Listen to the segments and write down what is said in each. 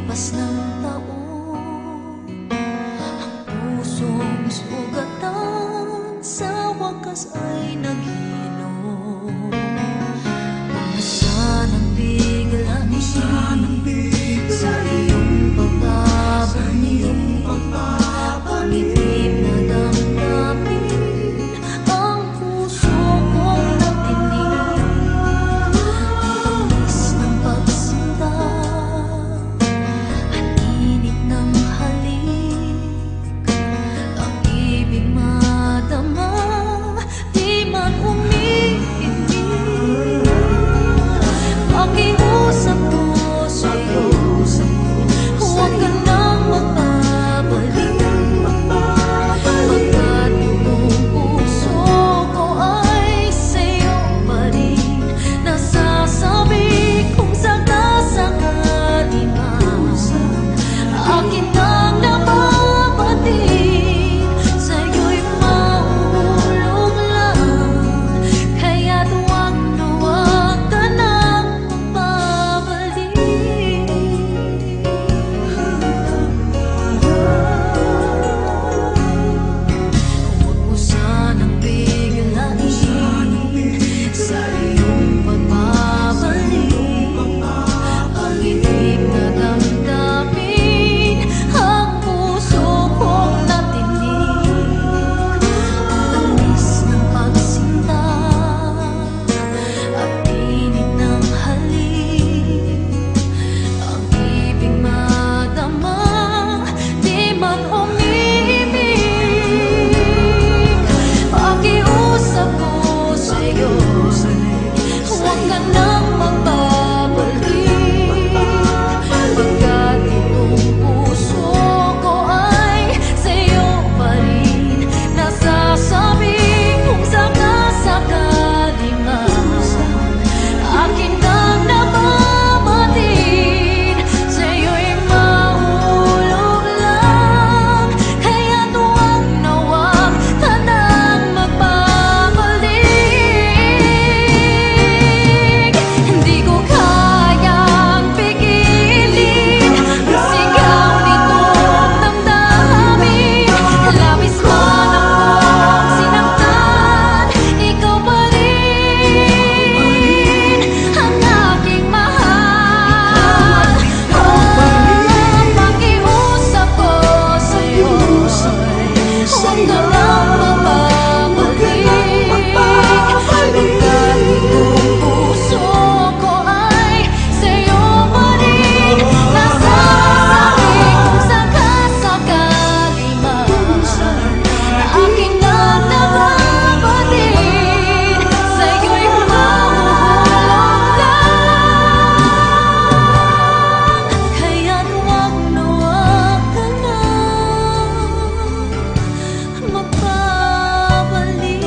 paglipas ng taon, ang pusong sugatan sa wakas ay naghilom. Pumasa ng biglain sa iyong pagbabalik, pangitip na damdamin ang puso kong natinig. Ang tamis ng pagsinta at init ng halik, ang ibig madama, di man umiibig. Pakiusap ko sa'yo, huwag ka nang magbabalik, pagkat buong puso ko ay sa'yo pa rin nasasabi. Kung sakasakali man akin nang nababatid, sa'yo'y mahulog lang, kaya't huwag na huwag ka nang magbabalik. Huwag mo sanang biglain sa iyong pagbabalik, pangitip na damdamin ang puso kong natinig. Ang tamis ng pagsinta at init ng halik, ang ibig madama, di man umiibig. Pakiusap ko sa'yo, huwag ka nang magbabalik, pagkat itong puso ko ay sa'yo pa rin nasasabi. Kung sakasakali man akin nang nababatid, sa'yo'y mahulog lang, kaya't huwag na huwag ka nang magbabalik. Hindi ko kayang pigilin ang sigaw nitong damdamin. Labis man akong sinaktan, ikaw pa rin ang aking mahal. Pakiusap ko sa'yo, huwag ka nang magbabalik, pagkat itong puso ko ay sa'yo pa rin nasasabi. Kung sakasakali man akin nang nababatid, sa'yo'y mahulog lang, kaya't huwag na huwag ka nang magbabalik.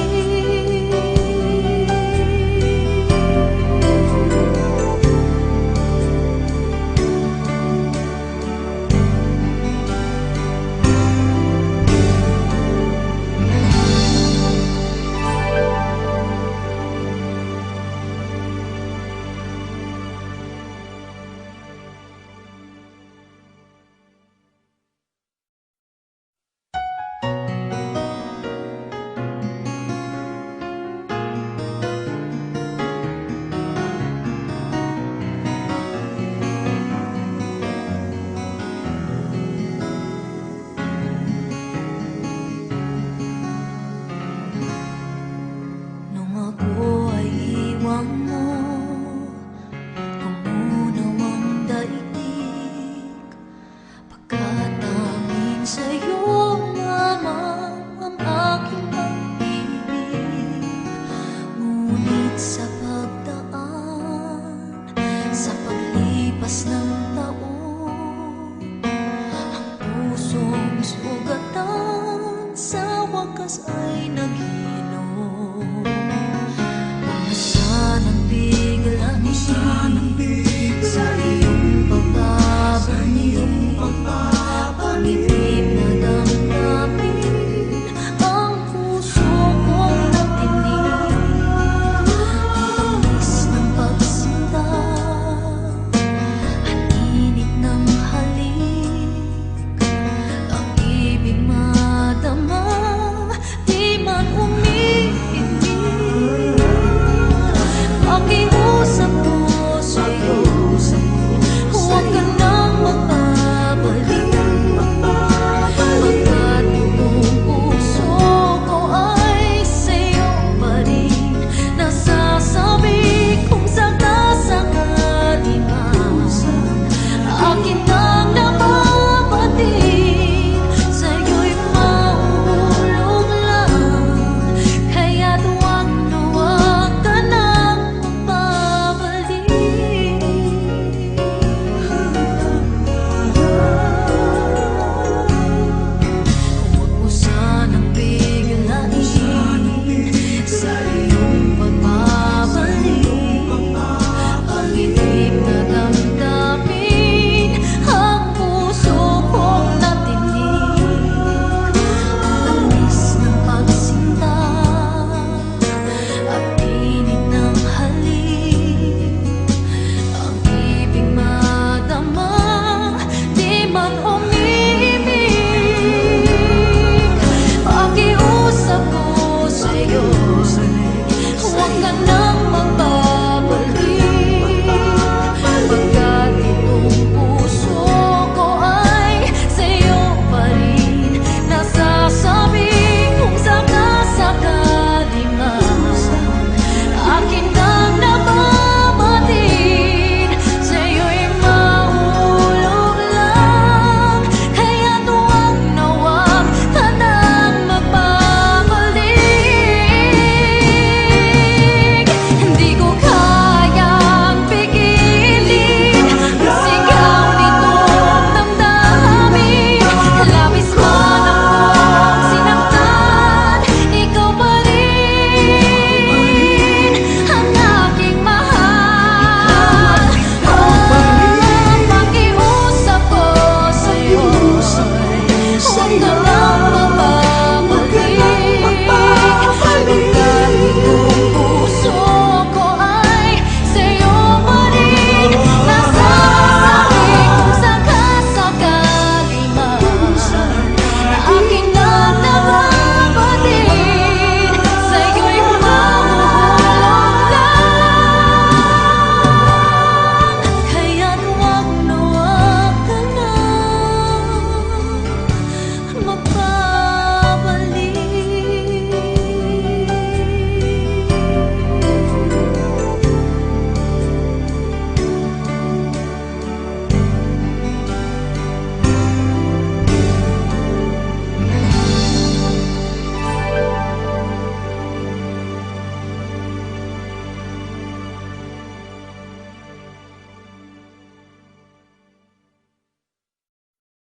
Nung ako ay iwan mo, tumunaw ang daigdig, pagkat tanging sa'yo lamang ang aking pag-ibig. Ngunit sa pagdaan, sa paglipas ng taon, ang pusong sugatan sa wakas ay naghilom.